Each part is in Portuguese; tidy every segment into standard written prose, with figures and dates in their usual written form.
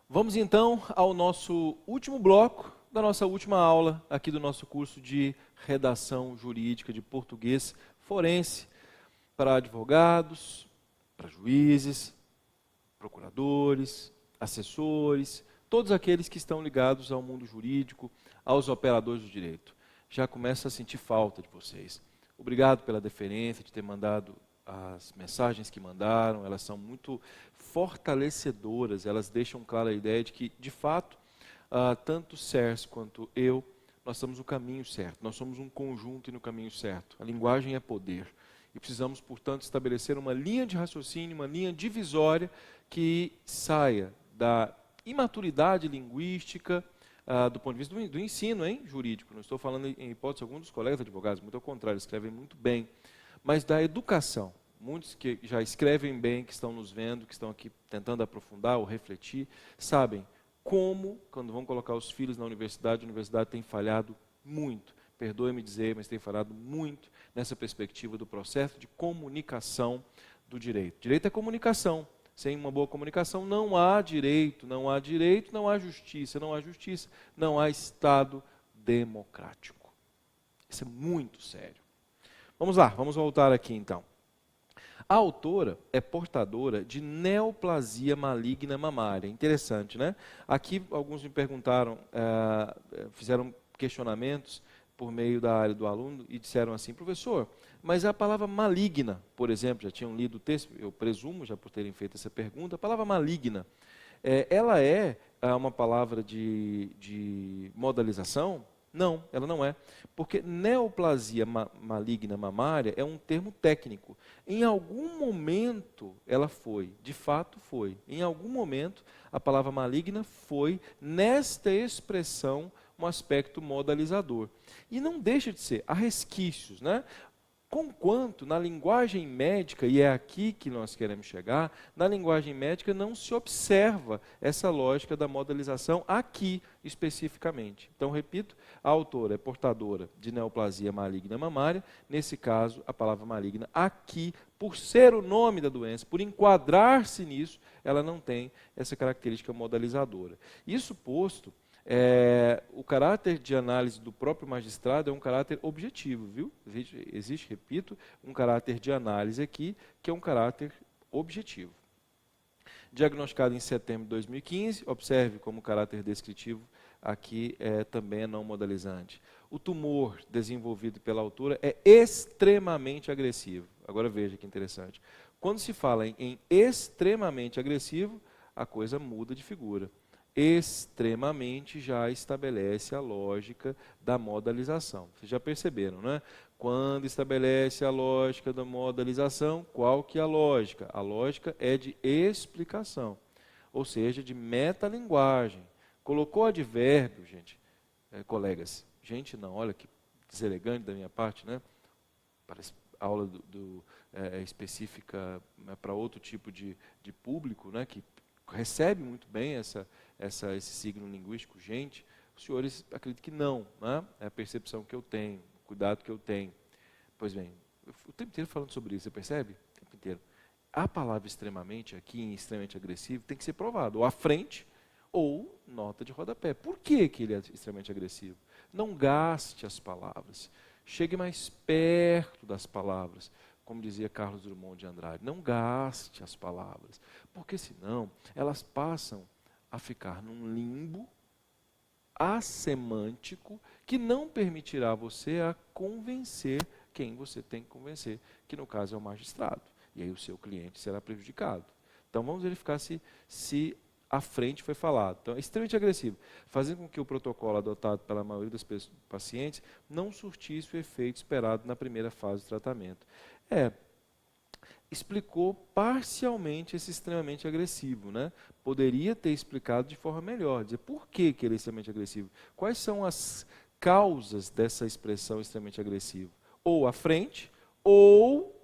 Vamos então ao nosso último bloco da nossa última aula aqui do nosso curso de redação jurídica de português forense para advogados, para juízes, procuradores, assessores, todos aqueles que estão ligados ao mundo jurídico, aos operadores do direito. Já começo a sentir falta de vocês. Obrigado pela deferência de ter mandado as mensagens que mandaram, elas são muito fortalecedoras, elas deixam clara a ideia de que, de fato, tanto o Sérgio quanto eu, nós estamos no caminho certo, nós somos um conjunto e no caminho certo. A linguagem é poder. E precisamos, portanto, estabelecer uma linha de raciocínio, uma linha divisória que saia da imaturidade linguística, do ponto de vista do ensino jurídico. Não estou falando em hipótese alguma dos colegas advogados, muito ao contrário, escrevem muito bem. Mas da educação. Muitos que já escrevem bem, que estão nos vendo, que estão aqui tentando aprofundar ou refletir, sabem como, quando vão colocar os filhos na universidade, a universidade tem falhado muito. Perdoe-me dizer, mas tem falhado muito nessa perspectiva do processo de comunicação do direito. Direito é comunicação. Sem uma boa comunicação não há direito, não há direito, não há justiça, não há justiça, não há Estado democrático. Isso é muito sério. Vamos lá, vamos voltar aqui então. A autora é portadora de neoplasia maligna mamária. Interessante, né? Aqui alguns me perguntaram, fizeram questionamentos por meio da área do aluno e disseram assim: professor, mas a palavra maligna, por exemplo, já tinham lido o texto, eu presumo, já por terem feito essa pergunta, a palavra maligna, ela é uma palavra de modalização? Não, ela não é. Porque neoplasia maligna mamária é um termo técnico. Em algum momento ela foi, de fato foi. Em algum momento a palavra maligna foi, nesta expressão, um aspecto modalizador. E não deixa de ser, há resquícios, né? Conquanto, na linguagem médica, e é aqui que nós queremos chegar, na linguagem médica não se observa essa lógica da modalização aqui, especificamente. Então, repito, a autora é portadora de neoplasia maligna mamária, nesse caso, a palavra maligna aqui, por ser o nome da doença, por enquadrar-se nisso, ela não tem essa característica modalizadora. Isso posto, o caráter de análise do próprio magistrado é um caráter objetivo, viu? Existe, repito, um caráter de análise aqui, que é um caráter objetivo. Diagnosticado em setembro de 2015, observe como o caráter descritivo aqui também é não modalizante. O tumor desenvolvido pela autora é extremamente agressivo. Agora veja que interessante. Quando se fala em extremamente agressivo, a coisa muda de figura. Extremamente já estabelece a lógica da modalização. Vocês já perceberam, né? Quando estabelece a lógica da modalização, qual que é a lógica? A lógica é de explicação, ou seja, de metalinguagem. Colocou advérbio, gente, colegas, gente não, olha que deselegante da minha parte, né? Parece aula específica para outro tipo de público, né? Que recebe muito bem esse signo linguístico, gente. Os senhores acreditam que não, né? É a percepção que eu tenho, o cuidado que eu tenho. Pois bem, o tempo inteiro falando sobre isso, você percebe? O tempo inteiro. A palavra extremamente, aqui em extremamente agressivo, tem que ser provado, ou à frente, ou nota de rodapé. Por que ele é extremamente agressivo? Não gaste as palavras, chegue mais perto das palavras. Como dizia Carlos Drummond de Andrade, não gaste as palavras, porque senão elas passam a ficar num limbo assemântico que não permitirá você a convencer quem você tem que convencer, que no caso é o magistrado, e aí o seu cliente será prejudicado. Então vamos verificar se à frente foi falado. Então é extremamente agressivo, fazendo com que o protocolo adotado pela maioria dos pacientes não surtisse o efeito esperado na primeira fase do tratamento. Explicou parcialmente esse extremamente agressivo, né? Poderia ter explicado de forma melhor, dizer por que ele é extremamente agressivo. Quais são as causas dessa expressão extremamente agressivo? Ou à frente, ou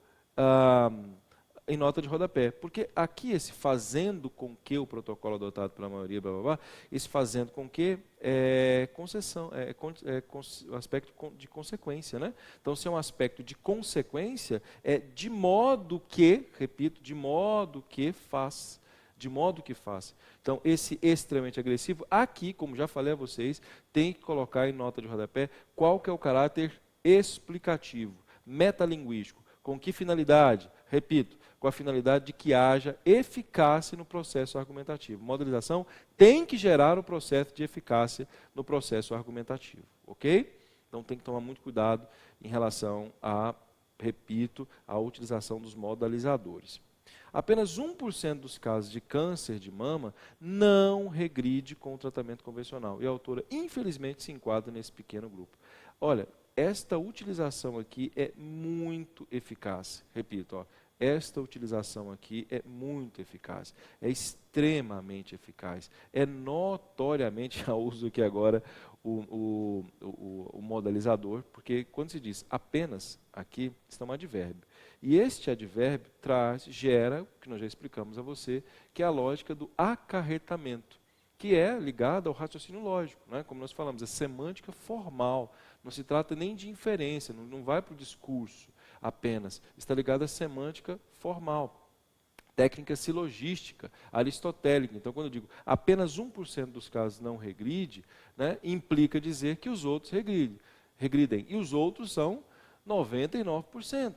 em nota de rodapé. Porque aqui esse fazendo com que o protocolo adotado pela maioria, blá, blá, blá, esse fazendo com que concessão, o aspecto de consequência, né? Então, se é um aspecto de consequência, de modo que, repito, de modo que faz, de modo que faça. Então, esse extremamente agressivo, aqui, como já falei a vocês, tem que colocar em nota de rodapé qual que é o caráter explicativo, metalinguístico. Com que finalidade? Repito, com a finalidade de que haja eficácia no processo argumentativo. Modalização tem que gerar o processo de eficácia no processo argumentativo, ok? Então tem que tomar muito cuidado em relação a, repito, a utilização dos modalizadores. Apenas 1% dos casos de câncer de mama não regride com o tratamento convencional. E a autora, infelizmente, se enquadra nesse pequeno grupo. Olha, esta utilização aqui é muito eficaz. Repito, ó, esta utilização aqui é muito eficaz, é extremamente eficaz, é notoriamente, já uso aqui agora o modalizador, porque quando se diz apenas, aqui está um advérbio. E este advérbio gera, o que nós já explicamos a você, que é a lógica do acarretamento, que é ligada ao raciocínio lógico, né? Como nós falamos, é semântica formal, não se trata nem de inferência, não vai para o discurso apenas, está ligada à semântica formal, técnica silogística, aristotélica. Então, quando eu digo apenas 1% dos casos não regride, né, implica dizer que os outros regridem, e os outros são 99%.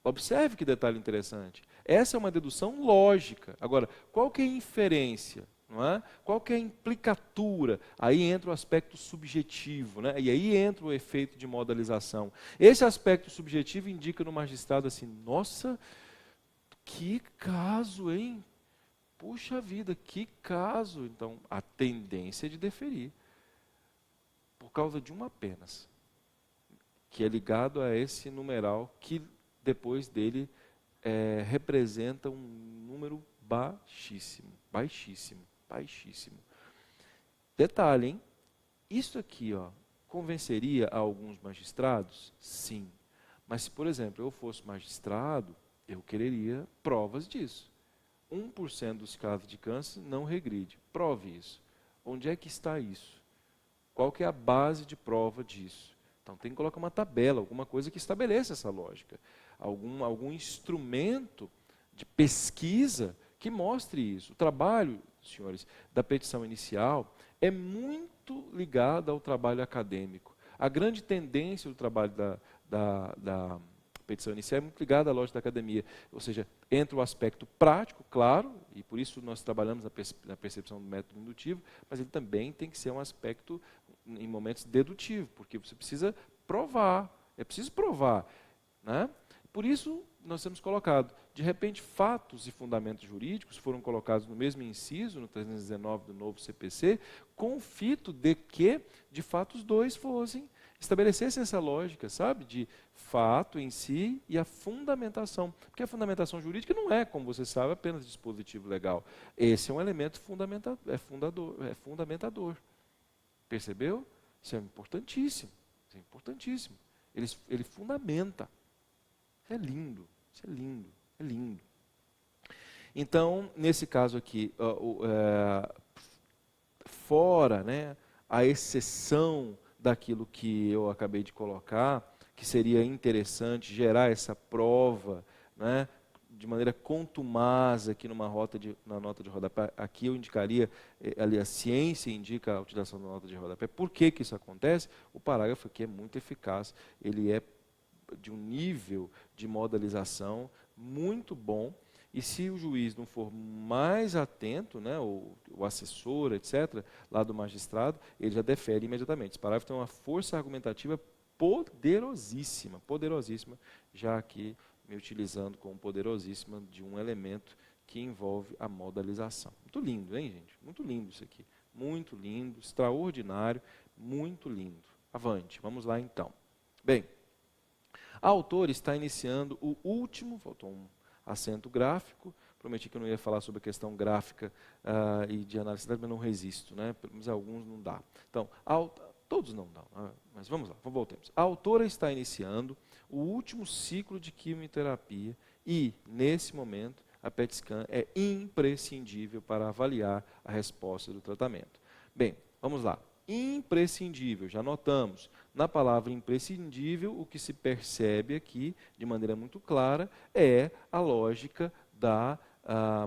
Observe que detalhe interessante. Essa é uma dedução lógica. Agora, qual que é a inferência? Não é? Qual que é a implicatura? Aí entra o aspecto subjetivo, né? E aí entra o efeito de modalização. Esse aspecto subjetivo indica no magistrado assim, nossa, que caso, hein? Puxa vida, que caso. Então, a tendência é de deferir, por causa de um apenas, que é ligado a esse numeral que depois dele representa um número baixíssimo, baixíssimo. Baixíssimo. Detalhe, hein? Isso aqui, ó, convenceria a alguns magistrados? Sim. Mas se, por exemplo, eu fosse magistrado, eu quereria provas disso. 1% dos casos de câncer não regride. Prove isso. Onde é que está isso? Qual que é a base de prova disso? Então tem que colocar uma tabela, alguma coisa que estabeleça essa lógica. Algum instrumento de pesquisa que mostre isso. O trabalho, senhores, da petição inicial é muito ligado ao trabalho acadêmico. A grande tendência do trabalho da petição inicial é muito ligada à lógica da academia. Ou seja, entra o aspecto prático, claro, e por isso nós trabalhamos na percepção do método indutivo, mas ele também tem que ser um aspecto, em momentos, dedutivo, porque você precisa provar, é preciso provar, né? Por isso, nós temos colocado, de repente, fatos e fundamentos jurídicos foram colocados no mesmo inciso, no 319 do novo CPC, com o fito de que, de fato, os dois estabelecessem essa lógica, sabe, de fato em si e a fundamentação. Porque a fundamentação jurídica não é, como você sabe, apenas dispositivo legal. Esse é um elemento fundamentador. Percebeu? Isso é importantíssimo. Isso é importantíssimo. Ele fundamenta. Isso é lindo, isso é lindo, é lindo. Então, nesse caso aqui, fora, né, a exceção daquilo que eu acabei de colocar, que seria interessante gerar essa prova, né, de maneira contumaz aqui na nota de rodapé, aqui eu indicaria, ali a ciência indica a utilização da nota de rodapé. Por que que isso acontece? O parágrafo aqui é muito eficaz, ele é de um nível de modalização muito bom, e se o juiz não for mais atento, né, o assessor, etc., lá do magistrado, ele já defere imediatamente. Esse parágrafo tem uma força argumentativa poderosíssima, poderosíssima, já aqui me utilizando como poderosíssima de um elemento que envolve a modalização. Muito lindo, hein, gente? Muito lindo isso aqui. Muito lindo, extraordinário, muito lindo. Avante, vamos lá então. Bem, a autora está iniciando o último, faltou um acento gráfico, prometi que eu não ia falar sobre a questão gráfica e de análise, mas não resisto, né? Mas alguns não dá. Então, todos não dão, mas vamos lá, voltemos. A autora está iniciando o último ciclo de quimioterapia e, nesse momento, a PET scan é imprescindível para avaliar a resposta do tratamento. Bem, vamos lá. Imprescindível, já notamos. Na palavra imprescindível, o que se percebe aqui, de maneira muito clara, é a lógica da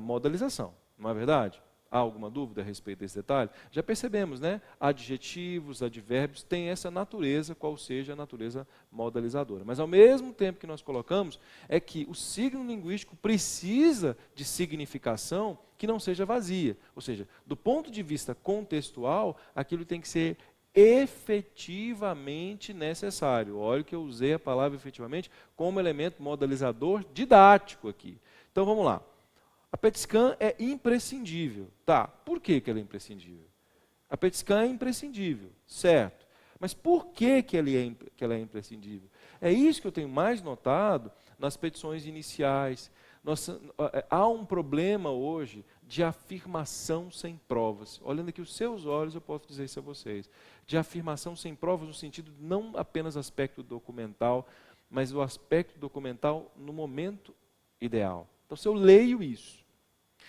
modalização. não é verdade? Há alguma dúvida a respeito desse detalhe? Já percebemos, né? Adjetivos, advérbios têm essa natureza, qual seja a natureza modalizadora. Mas ao mesmo tempo que nós colocamos, é que o signo linguístico precisa de significação que não seja vazia. Ou seja, do ponto de vista contextual, aquilo tem que ser efetivamente necessário. Olha que eu usei a palavra efetivamente como elemento modalizador didático aqui. Então vamos lá. A PET scan é imprescindível. Tá, por que ela é imprescindível? A PET scan é imprescindível, certo. Mas por que ela é imprescindível? É isso que eu tenho mais notado nas petições iniciais. Há um problema hoje de afirmação sem provas. Olhando aqui os seus olhos, eu posso dizer isso a vocês. De afirmação sem provas no sentido não apenas aspecto documental, mas o aspecto documental no momento ideal. Então, se eu leio isso,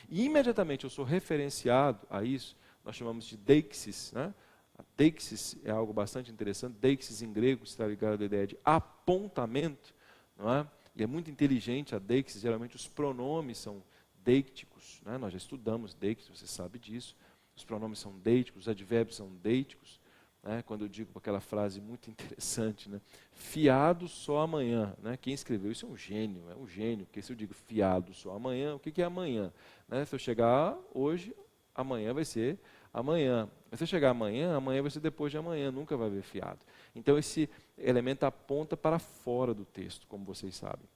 e imediatamente eu sou referenciado a isso, nós chamamos de deixis, né? A deixis é algo bastante interessante. Deixis em grego está ligado à ideia de apontamento, não é? E é muito inteligente a deixis, geralmente os pronomes são deíticos, né? Nós já estudamos deixis, você sabe disso. Os pronomes são deíticos, os advérbios são deíticos. Né? Quando eu digo aquela frase muito interessante, né? Fiado só amanhã. Né? Quem escreveu isso é um gênio, porque se eu digo fiado só amanhã, o que é amanhã? Né? Se eu chegar hoje, amanhã vai ser amanhã. Mas se eu chegar amanhã, amanhã vai ser depois de amanhã, nunca vai haver fiado. Então esse elemento aponta para fora do texto, como vocês sabem.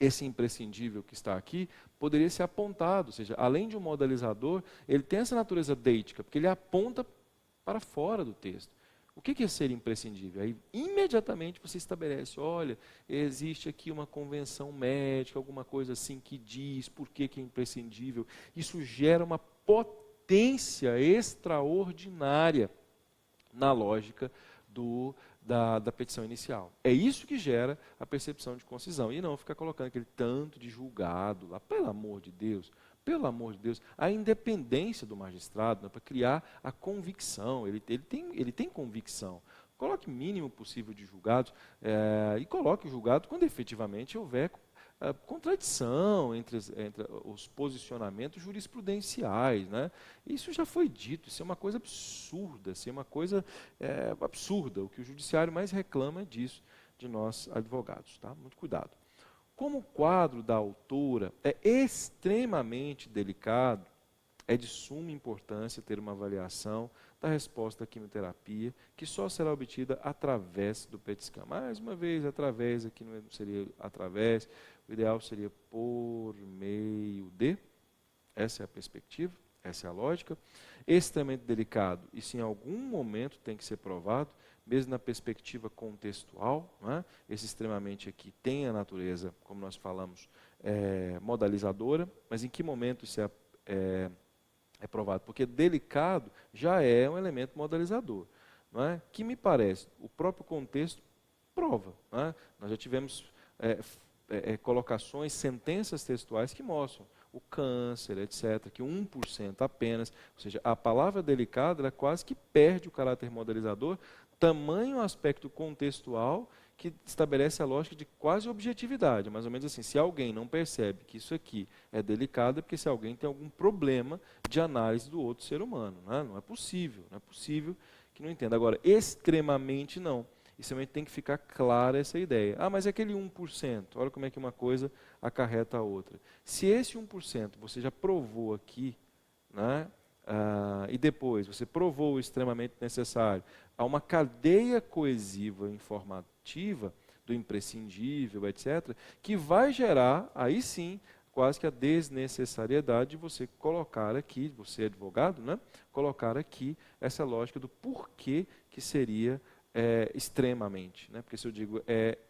Esse imprescindível que está aqui poderia ser apontado, ou seja, além de um modalizador, ele tem essa natureza deítica, porque ele aponta para fora do texto. O que é ser imprescindível? Aí, imediatamente você estabelece, olha, existe aqui uma convenção médica, alguma coisa assim que diz por que é imprescindível. Isso gera uma potência extraordinária na lógica da petição inicial. É isso que gera a percepção de concisão. E não ficar colocando aquele tanto de julgado lá, pelo amor de Deus. Pelo amor de Deus, a independência do magistrado, né, para criar a convicção, ele tem convicção. Coloque o mínimo possível de julgados e coloque o julgado quando efetivamente houver contradição entre os posicionamentos jurisprudenciais. Né? Isso já foi dito, isso é uma coisa absurda, isso é uma coisa absurda. O que o judiciário mais reclama é disso, de nós advogados. Tá? Muito cuidado. Como o quadro da autora é extremamente delicado, é de suma importância ter uma avaliação da resposta da quimioterapia, que só será obtida através do PET scan. Mais uma vez, através, aqui não seria através, o ideal seria por meio de, essa é a perspectiva, essa é a lógica. Extremamente delicado, e se em algum momento tem que ser provado, mesmo na perspectiva contextual, né? Esse extremamente aqui tem a natureza, como nós falamos, modalizadora, mas em que momento isso é provado? Porque delicado já é um elemento modalizador. Não é? Que me parece, o próprio contexto prova. Não é? Nós já tivemos colocações, sentenças textuais que mostram o câncer, etc., que 1% apenas, ou seja, a palavra delicado ela quase que perde o caráter modalizador, tamanho aspecto contextual que estabelece a lógica de quase objetividade, mais ou menos assim, se alguém não percebe que isso aqui é delicado, é porque se alguém tem algum problema de análise do outro ser humano. Né? Não é possível que não entenda. Agora, extremamente não. Isso também tem que ficar clara essa ideia. Ah, mas é aquele 1%, olha como é que uma coisa acarreta a outra. Se esse 1% você já provou aqui, né, e depois você provou o extremamente necessário, há uma cadeia coesiva informativa do imprescindível, etc., que vai gerar, aí sim, quase que a desnecessariedade de você colocar aqui, você advogado, né, colocar aqui essa lógica do porquê que seria extremamente. Né, porque se eu digo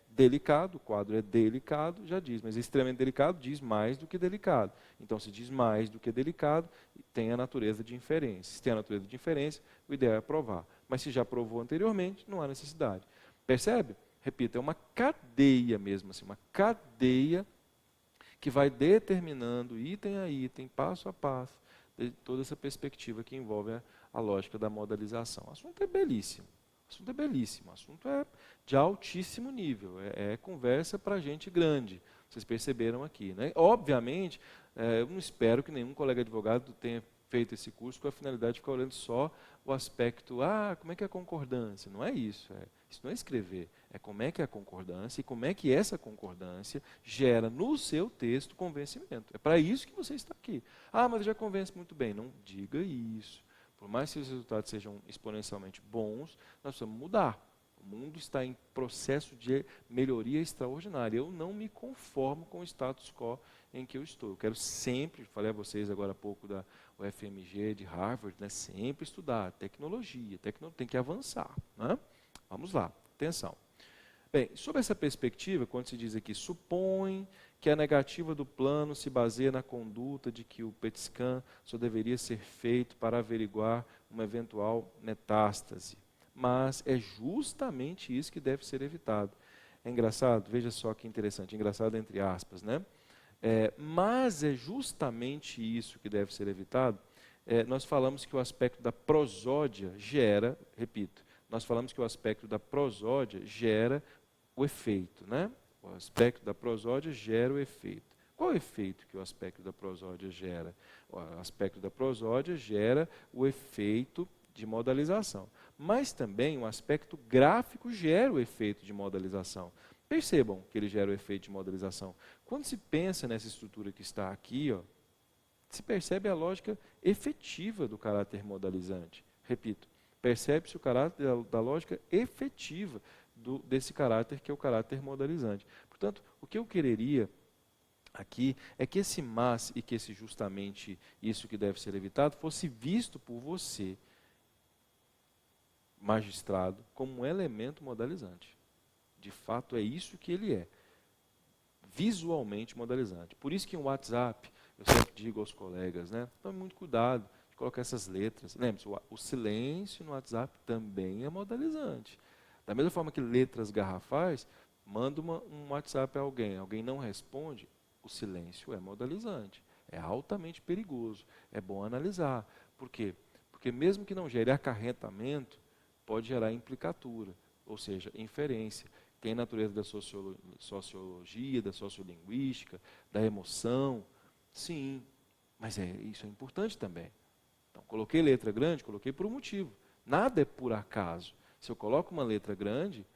delicado, o quadro é delicado, já diz, mas extremamente delicado diz mais do que delicado. Então, se diz mais do que delicado, tem a natureza de inferência. Se tem a natureza de inferência, o ideal é provar. Mas se já provou anteriormente, não há necessidade. Percebe? Repito, é uma cadeia mesmo, assim, uma cadeia que vai determinando item a item, passo a passo, de toda essa perspectiva que envolve a lógica da modalização. O assunto é belíssimo. O assunto é de altíssimo nível, é conversa para gente grande, vocês perceberam aqui. Né? Obviamente, Eu não espero que nenhum colega advogado tenha feito esse curso com a finalidade de ficar olhando só o aspecto, como é que é a concordância? Não é isso. Isso não é escrever. É como é que é a concordância e como é que essa concordância gera no seu texto convencimento. É para isso que você está aqui. Mas eu já convence muito bem. Não diga isso. Por mais que os resultados sejam exponencialmente bons, nós precisamos mudar. O mundo está em processo de melhoria extraordinária. Eu não me conformo com o status quo em que eu estou. Eu quero sempre, falei a vocês agora há pouco da UFMG, de Harvard, né, sempre estudar tecnologia, tem que avançar. Né? Vamos lá, atenção. Bem, sob essa perspectiva, quando se diz aqui, supõe que a negativa do plano se baseia na conduta de que o PET scan só deveria ser feito para averiguar uma eventual metástase. Mas é justamente isso que deve ser evitado. É engraçado, veja só que interessante, engraçado entre aspas, né? Mas é justamente isso que deve ser evitado. Nós falamos que o aspecto da prosódia gera, repito, nós falamos que o aspecto da prosódia gera o efeito, né? O aspecto da prosódia gera o efeito. Qual o efeito que o aspecto da prosódia gera? O aspecto da prosódia gera o efeito de modalização. Mas também o aspecto gráfico gera o efeito de modalização. Percebam que ele gera o efeito de modalização. Quando se pensa nessa estrutura que está aqui, se percebe a lógica efetiva do caráter modalizante. Repito, percebe-se o caráter da lógica efetiva desse caráter que é o caráter modalizante. Portanto, o que eu quereria aqui é que esse mas e que esse justamente isso que deve ser evitado fosse visto por você, magistrado, como um elemento modalizante. De fato, é isso que ele é. Visualmente modalizante. Por isso que em WhatsApp, eu sempre digo aos colegas, né, tome muito cuidado de colocar essas letras. Lembre-se, o silêncio no WhatsApp também é modalizante. Da mesma forma que letras garrafais, manda um WhatsApp a alguém não responde, o silêncio é modalizante. É altamente perigoso. É bom analisar. Por quê? Porque mesmo que não gere acarretamento, pode gerar implicatura, ou seja, inferência. Tem natureza da sociologia, da sociolinguística, da emoção. Sim, mas isso é importante também. Então, coloquei letra grande, coloquei por um motivo. Nada é por acaso. Se eu coloco uma letra grande,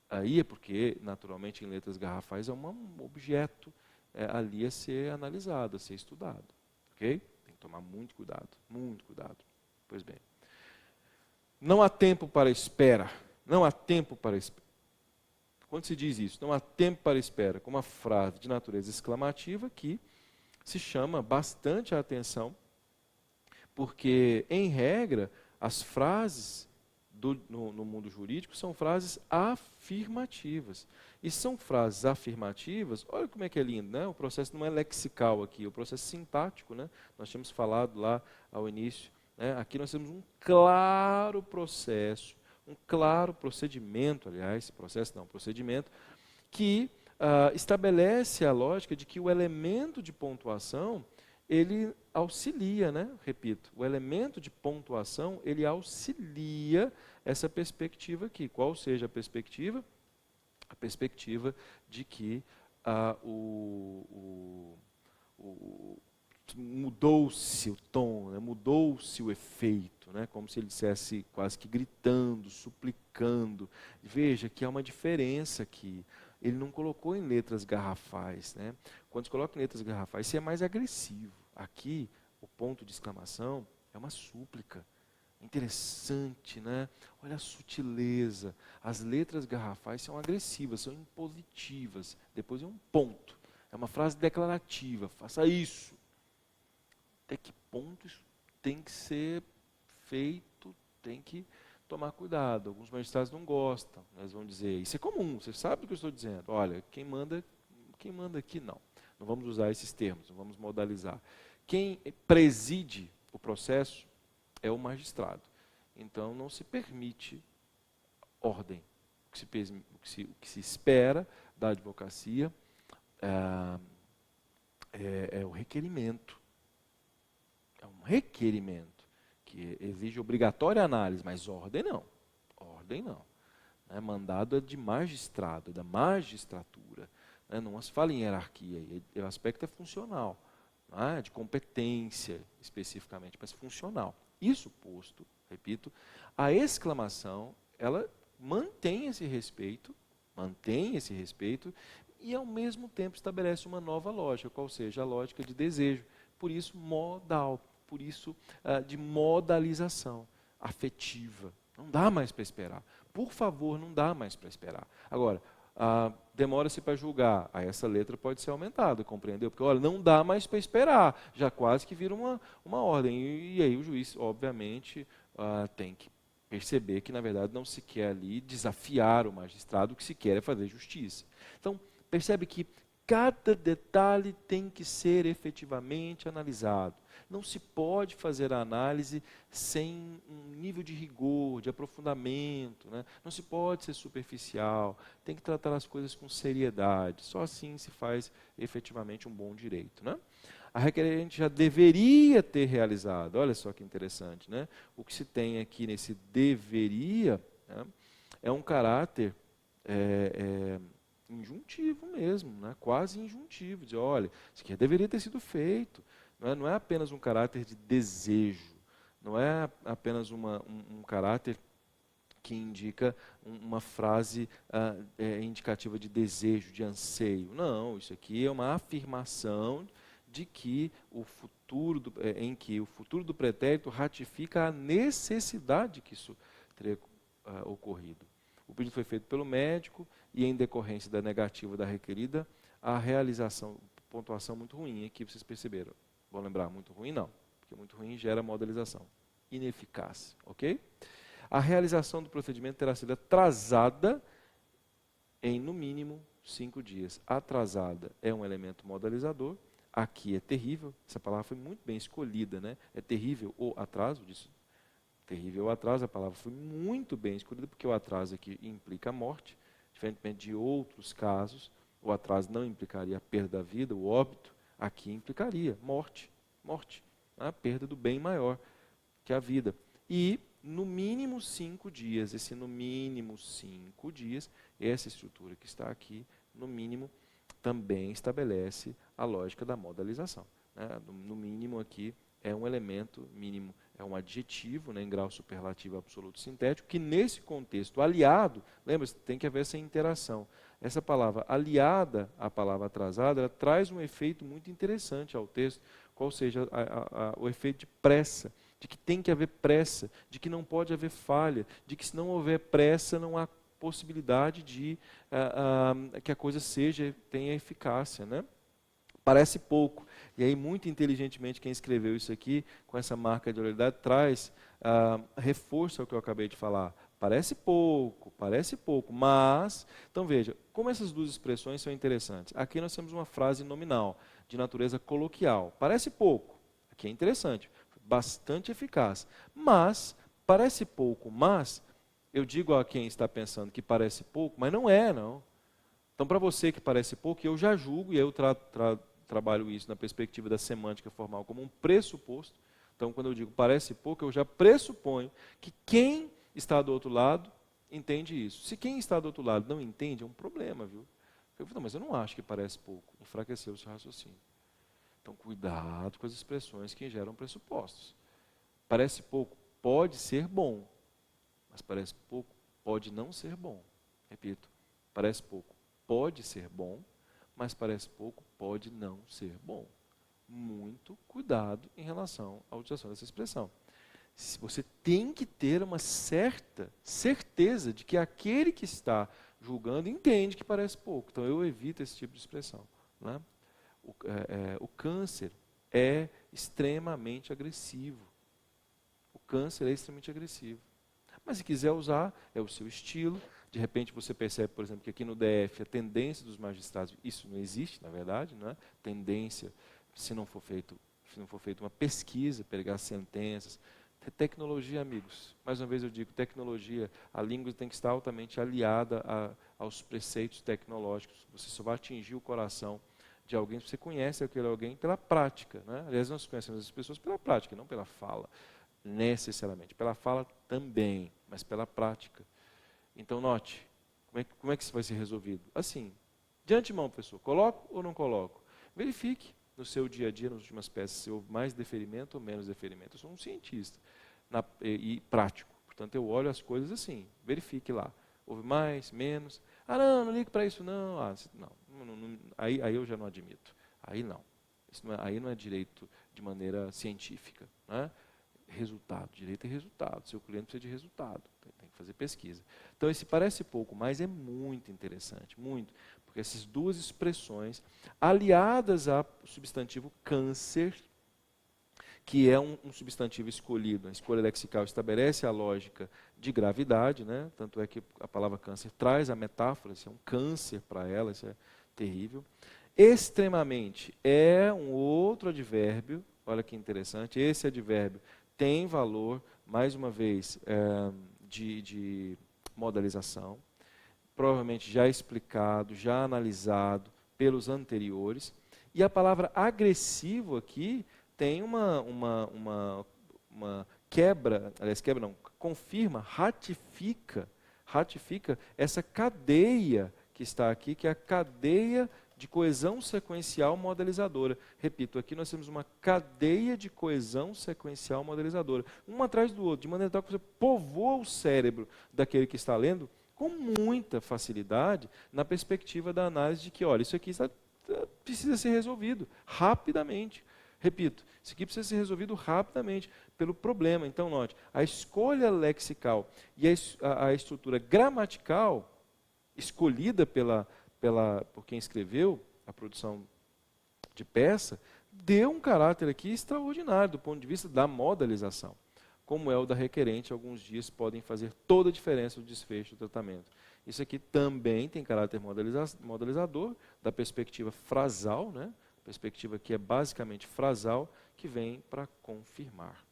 aí é porque, naturalmente, em letras garrafais é um objeto ali a ser analisado, a ser estudado. Ok? Tem que tomar muito cuidado, muito cuidado. Pois bem. Não há tempo para espera. Não há tempo para espera. Quando se diz isso, não há tempo para espera, com uma frase de natureza exclamativa que se chama bastante a atenção, porque, em regra, as frases no mundo jurídico são frases afirmativas. E são frases afirmativas, olha como é que é lindo, né? O processo não é lexical aqui, o processo sintático, né? Nós tínhamos falado lá ao início. Aqui nós temos um claro processo, um claro procedimento, aliás, procedimento, que estabelece a lógica de que o elemento de pontuação, ele auxilia, né? Repito, o elemento de pontuação, ele auxilia essa perspectiva aqui. Qual seja a perspectiva? A perspectiva de que mudou-se o tom, né? Mudou-se o efeito, né? Como se ele dissesse quase que gritando, suplicando. Veja que há uma diferença aqui. Ele não colocou em letras garrafais, né? Quando se coloca em letras garrafais, isso é mais agressivo. Aqui, o ponto de exclamação é uma súplica. Interessante, né? Olha a sutileza. As letras garrafais são agressivas, são impositivas. Depois é um ponto. É uma frase declarativa. Faça isso. Até que ponto isso tem que ser feito, tem que tomar cuidado. Alguns magistrados não gostam, eles vão dizer, isso é comum, você sabe o que eu estou dizendo. Olha, quem manda aqui não. Não vamos usar esses termos, não vamos modalizar. Quem preside o processo é o magistrado. Então não se permite ordem. O que se espera da advocacia é o requerimento. É um requerimento que exige obrigatória análise, mas ordem não. Ordem não. Mandado é de magistrado, é da magistratura. Não se fala em hierarquia, o aspecto é funcional. não é? De competência especificamente, mas funcional. Isso posto, repito, a exclamação, ela mantém esse respeito e ao mesmo tempo estabelece uma nova lógica, qual seja a lógica de desejo. Por isso, modal, por isso, de modalização afetiva. Não dá mais para esperar. Por favor, não dá mais para esperar. Agora, demora-se para julgar. Aí essa letra pode ser aumentada, compreendeu? Porque, olha, não dá mais para esperar. Já quase que vira uma ordem. E aí o juiz, obviamente, tem que perceber que, na verdade, não se quer ali desafiar o magistrado, o que se quer é fazer justiça. Então, percebe que cada detalhe tem que ser efetivamente analisado. Não se pode fazer a análise sem um nível de rigor, de aprofundamento, né? Não se pode ser superficial, tem que tratar as coisas com seriedade. Só assim se faz efetivamente um bom direito, né? A requerente já deveria ter realizado, olha só que interessante, né? O que se tem aqui nesse deveria, né, é um caráter injuntivo mesmo, né? Quase injuntivo, de olha, isso aqui deveria ter sido feito. Não é apenas um caráter de desejo, não é apenas um caráter que indica uma frase indicativa de desejo, de anseio. Não, isso aqui é uma afirmação de que em que o futuro do pretérito ratifica a necessidade que isso teria ocorrido. O pedido foi feito pelo médico e, em decorrência da negativa da requerida, a realização, pontuação muito ruim, aqui vocês perceberam. Vão lembrar, muito ruim não, porque muito ruim gera modalização. Ineficaz, ok? A realização do procedimento terá sido atrasada em, no mínimo, 5 dias. Atrasada é um elemento modalizador, aqui é terrível, essa palavra foi muito bem escolhida, né? É terrível o atraso disso. Terrível o atraso, a palavra foi muito bem escolhida, porque o atraso aqui implica a morte, diferentemente de outros casos, o atraso não implicaria a perda da vida, o óbito, aqui implicaria morte, a perda do bem maior que a vida. E no mínimo 5 dias, esse no mínimo 5 dias, essa estrutura que está aqui, no mínimo, também estabelece a lógica da modalização, né? No mínimo aqui é um elemento mínimo, é um adjetivo, né, em grau superlativo absoluto sintético, que nesse contexto aliado, lembra-se, tem que haver essa interação. Essa palavra aliada à palavra atrasada, ela traz um efeito muito interessante ao texto, qual seja o efeito de pressa, de que tem que haver pressa, de que não pode haver falha, de que se não houver pressa não há possibilidade de que a coisa tenha eficácia, né? Parece pouco. E aí, muito inteligentemente, quem escreveu isso aqui, com essa marca de oralidade, traz reforço ao que eu acabei de falar. Parece pouco, mas... Então, veja, como essas duas expressões são interessantes. Aqui nós temos uma frase nominal, de natureza coloquial. Parece pouco. Aqui é interessante, bastante eficaz. Mas, parece pouco, mas... Eu digo a quem está pensando que parece pouco, mas não é, não. Então, para você que parece pouco, eu já julgo, e eu trabalho isso na perspectiva da semântica formal como um pressuposto. Então, quando eu digo parece pouco, eu já pressuponho que quem está do outro lado entende isso. Se quem está do outro lado não entende, é um problema, viu? Eu falo, mas eu não acho que parece pouco. Enfraqueceu o seu raciocínio. Então, cuidado com as expressões que geram pressupostos. Parece pouco pode ser bom, mas parece pouco pode não ser bom. Repito, parece pouco pode ser bom, mas parece pouco pode não ser bom. Muito cuidado em relação à utilização dessa expressão. Você tem que ter uma certa certeza de que aquele que está julgando entende que parece pouco. Então eu evito esse tipo de expressão, né? O câncer é extremamente agressivo. O câncer é extremamente agressivo. Mas se quiser usar, é o seu estilo. De repente você percebe, por exemplo, que aqui no DF a tendência dos magistrados, isso não existe, na verdade, não é? Tendência, se não for feita uma pesquisa, pegar sentenças. Tecnologia, amigos, mais uma vez eu digo, tecnologia, a língua tem que estar altamente aliada aos preceitos tecnológicos. Você só vai atingir o coração de alguém, você conhece aquele alguém pela prática, né? Aliás, nós conhecemos as pessoas pela prática, não pela fala, necessariamente. Pela fala também, mas pela prática. Então, note, como é que isso vai ser resolvido? Assim, de antemão, professor, coloco ou não coloco? Verifique. no seu dia a dia, nas últimas peças, se houve mais deferimento ou menos deferimento. Eu sou um cientista e prático. Portanto, eu olho as coisas assim, verifique lá. Houve mais, menos. Ah, não ligue para isso não. Ah, não. Aí eu já não admito. Aí não. Aí não é direito de maneira científica. Né? Resultado. Direito é resultado. Seu cliente precisa de resultado. Tem que fazer pesquisa. Então, esse parece pouco, mas é muito interessante. Muito. Porque essas duas expressões, aliadas ao substantivo câncer, que é um substantivo escolhido, a escolha lexical estabelece a lógica de gravidade, né? Tanto é que a palavra câncer traz a metáfora, isso é um câncer para ela, isso é terrível. Extremamente é um outro advérbio, olha que interessante, esse advérbio tem valor, mais uma vez, de modalização, provavelmente já explicado, já analisado pelos anteriores, e a palavra agressivo aqui tem uma quebra, aliás, quebra não, confirma, ratifica essa cadeia que está aqui, que é a cadeia de coesão sequencial modelizadora. Repito, aqui nós temos uma cadeia de coesão sequencial modelizadora, um atrás do outro, de maneira tal que você povoa o cérebro daquele que está lendo com muita facilidade, na perspectiva da análise de que, olha, isso aqui precisa ser resolvido rapidamente. Repito, isso aqui precisa ser resolvido rapidamente pelo problema. Então, note, a escolha lexical e a estrutura gramatical escolhida por quem escreveu a produção de peça, deu um caráter aqui extraordinário do ponto de vista da modalização. Como é o da requerente, alguns dias podem fazer toda a diferença no desfecho do tratamento. Isso aqui também tem caráter modelizador, da perspectiva frasal, né? Perspectiva que é basicamente frasal, que vem para confirmar.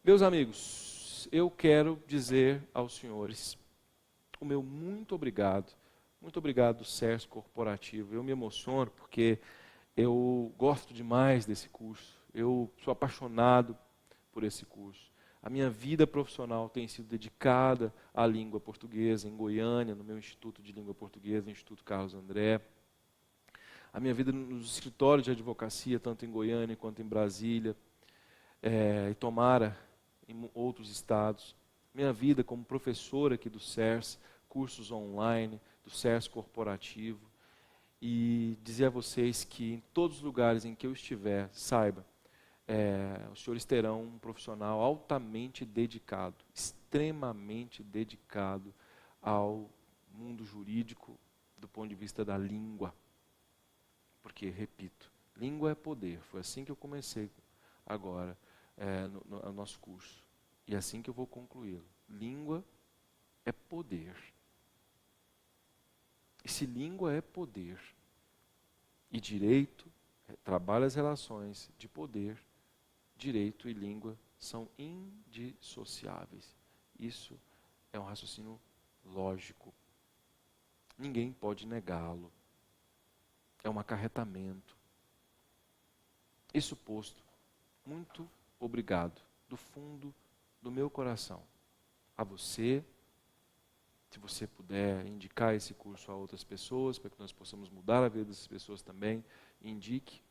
Meus amigos, eu quero dizer aos senhores o meu muito obrigado Sérgio Corporativo. Eu me emociono porque eu gosto demais desse curso, eu sou apaixonado por esse curso. A minha vida profissional tem sido dedicada à língua portuguesa em Goiânia, no meu Instituto de Língua Portuguesa, Instituto Carlos André. A minha vida nos escritórios de advocacia, tanto em Goiânia quanto em Brasília, e tomara em outros estados. Minha vida como professor aqui do SERS, cursos online, do SERS Corporativo. E dizer a vocês que em todos os lugares em que eu estiver, saiba, os senhores terão um profissional altamente dedicado, extremamente dedicado ao mundo jurídico do ponto de vista da língua. Porque, repito, língua é poder. Foi assim que eu comecei agora no nosso curso. E é assim que eu vou concluí-lo. Língua é poder. E se língua é poder, e direito trabalha as relações de poder, direito e língua são indissociáveis. Isso é um raciocínio lógico. Ninguém pode negá-lo. É um acarretamento. Isso posto, muito obrigado, do fundo do meu coração, a você. Se você puder indicar esse curso a outras pessoas, para que nós possamos mudar a vida dessas pessoas também, indique.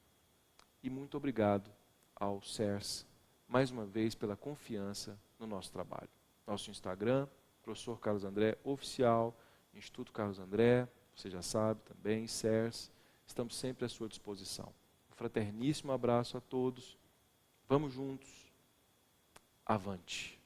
E muito obrigado ao SERS, mais uma vez, pela confiança no nosso trabalho. Nosso Instagram, Professor Carlos André Oficial, Instituto Carlos André, você já sabe também, SERS, estamos sempre à sua disposição. Um fraterníssimo abraço a todos. Vamos juntos. Avante.